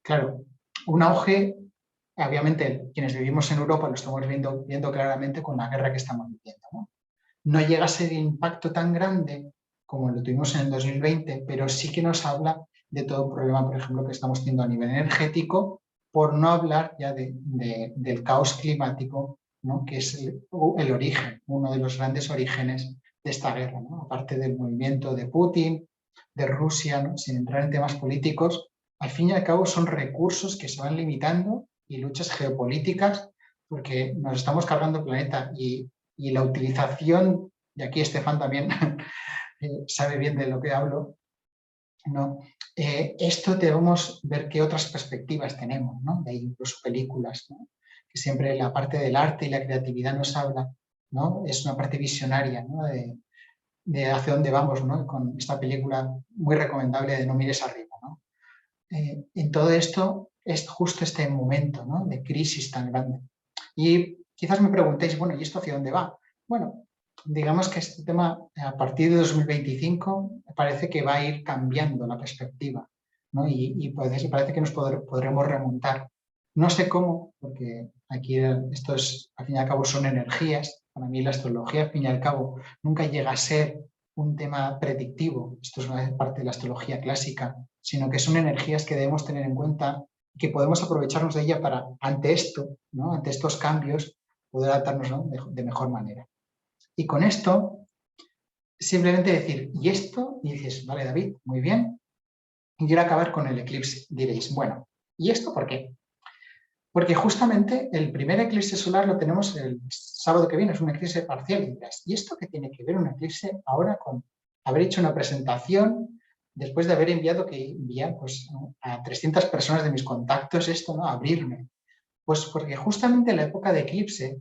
Claro, un auge, obviamente quienes vivimos en Europa lo estamos viendo claramente con la guerra que estamos viviendo, ¿no? No llega a ser el impacto tan grande como lo tuvimos en el 2020, pero sí que nos habla de todo el problema, por ejemplo, que estamos teniendo a nivel energético, por no hablar ya del caos climático, ¿no? Que es el origen, uno de los grandes orígenes de esta guerra, ¿no? Aparte del movimiento de Putin, de Rusia, ¿no? Sin entrar en temas políticos, al fin y al cabo son recursos que se van limitando y luchas geopolíticas porque nos estamos cargando el planeta y la utilización, y aquí Estefan también sabe bien de lo que hablo, ¿no? Esto debemos ver qué otras perspectivas tenemos, ¿no? De incluso películas, ¿no? Que siempre la parte del arte y la creatividad nos habla, ¿no? Es una parte visionaria, ¿no? De hacia dónde vamos, ¿no? Con esta película muy recomendable de No mires arriba, ¿no? En todo esto es justo este momento, ¿no? De crisis tan grande. Y quizás me preguntéis, bueno, ¿y esto hacia dónde va? Bueno, digamos que este tema a partir de 2025 parece que va a ir cambiando la perspectiva, ¿no? Y parece que nos podremos remontar. No sé cómo, porque aquí estos, al fin y al cabo, son energías. Para mí la astrología, al fin y al cabo, nunca llega a ser un tema predictivo. Esto es una parte de la astrología clásica, sino que son energías que debemos tener en cuenta y que podemos aprovecharnos de ella para, ante esto, ¿no? Ante estos cambios, poder adaptarnos, ¿no? de mejor manera. Y con esto, simplemente decir, ¿y esto? Y dices, vale, David, muy bien. Y quiero acabar con el eclipse. Diréis, bueno, ¿y esto por qué? Porque justamente el primer eclipse solar lo tenemos el sábado que viene, es un eclipse parcial. Y dirás, ¿y esto qué tiene que ver un eclipse ahora con haber hecho una presentación después de haber enviado pues, a 300 personas de mis contactos esto, ¿no? A abrirme? Pues porque justamente la época de eclipse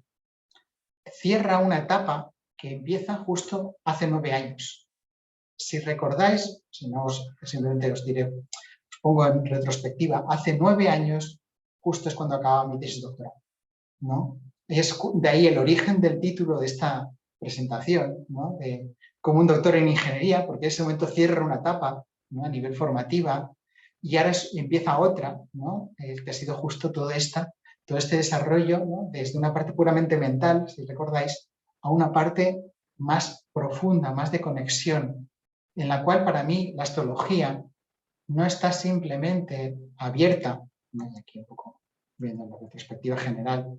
cierra una etapa que empieza justo hace 9 años. Si recordáis, si no simplemente os diré, os pongo en retrospectiva, hace 9 años justo es cuando acababa mi tesis doctoral, ¿no? Es de ahí el origen del título de esta presentación, ¿no? Como un doctor en ingeniería, porque en ese momento cierra una etapa, ¿no? A nivel formativa y ahora empieza otra, ¿no? Que ha sido justo todo este desarrollo, ¿no? Desde una parte puramente mental, si recordáis, a una parte más profunda, más de conexión, en la cual para mí la astrología no está simplemente abierta, ¿no? Aquí un poco viendo la retrospectiva general,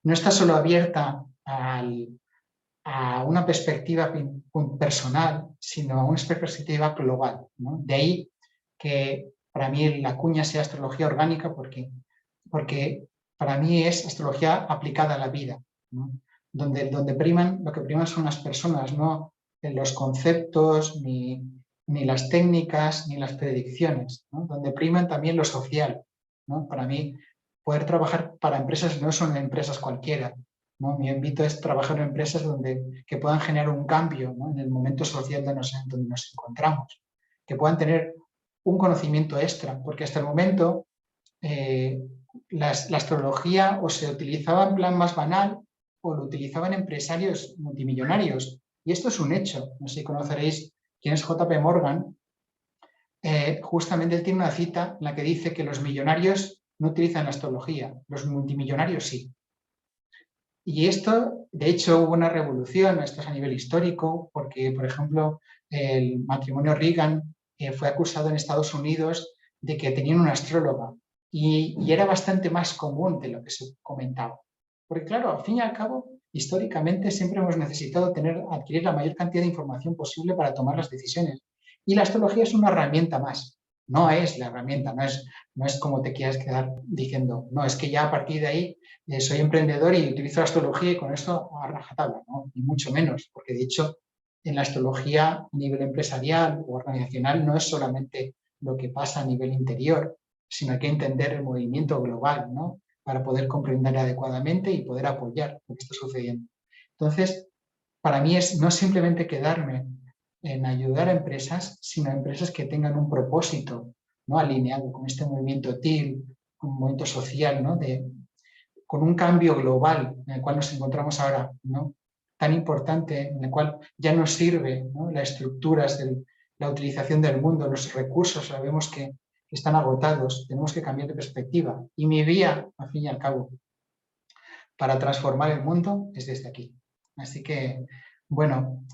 no está solo abierta a una perspectiva personal, sino a una perspectiva global, ¿no? De ahí que para mí la cuña sea astrología orgánica porque para mí es astrología aplicada a la vida, ¿no? Donde lo que priman son las personas, no los conceptos, ni las técnicas, ni las predicciones, ¿no? Donde priman también lo social, ¿no? Para mí, poder trabajar para empresas no son empresas cualquiera, ¿no? Mi ámbito es trabajar en empresas que puedan generar un cambio, ¿no? En el momento social donde nos encontramos, que puedan tener un conocimiento extra, porque hasta el momento la astrología o se utilizaba en plan más banal o lo utilizaban empresarios multimillonarios. Y esto es un hecho. No sé si conoceréis quién es JP Morgan. Justamente él tiene una cita en la que dice que los millonarios no utilizan la astrología, los multimillonarios sí. Y esto, de hecho, hubo una revolución, esto es a nivel histórico, porque, por ejemplo, el matrimonio Reagan fue acusado en Estados Unidos de que tenían una astróloga y era bastante más común de lo que se comentaba. Porque claro, al fin y al cabo, históricamente siempre hemos necesitado adquirir la mayor cantidad de información posible para tomar las decisiones. Y la astrología es una herramienta más. No es la herramienta, no es como te quieras quedar diciendo, no, es que ya a partir de ahí soy emprendedor y utilizo la astrología y con esto a rajatabla, ¿no? Ni mucho menos, porque de hecho en la astrología a nivel empresarial o organizacional no es solamente lo que pasa a nivel interior, sino hay que entender el movimiento global, ¿no? Para poder comprender adecuadamente y poder apoyar lo que está sucediendo. Entonces, para mí es no simplemente quedarme en ayudar a empresas, sino a empresas que tengan un propósito, ¿no? Alineado con este movimiento TIL, un movimiento social, ¿no? Con un cambio global en el cual nos encontramos ahora, ¿no? Tan importante, en el cual ya no sirve, ¿no? Las estructuras, la utilización del mundo, los recursos, sabemos que están agotados, tenemos que cambiar de perspectiva. Y mi vía, al fin y al cabo, para transformar el mundo es desde aquí. Así que, bueno,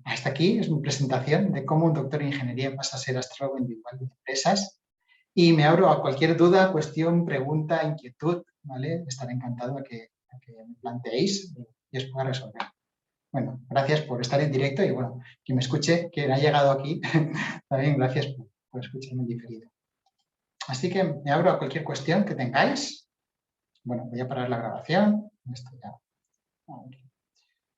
hasta aquí es mi presentación de cómo un doctor en ingeniería pasa a ser astrólogo individual de empresas. Y me abro a cualquier duda, cuestión, pregunta, inquietud, ¿vale? Estaré encantado a que me planteéis y os pueda resolver. Bueno, gracias por estar en directo y bueno, quien me escuche, quien ha llegado aquí, también gracias por escucharme en diferido. Así que me abro a cualquier cuestión que tengáis. Bueno, voy a parar la grabación. Esto ya.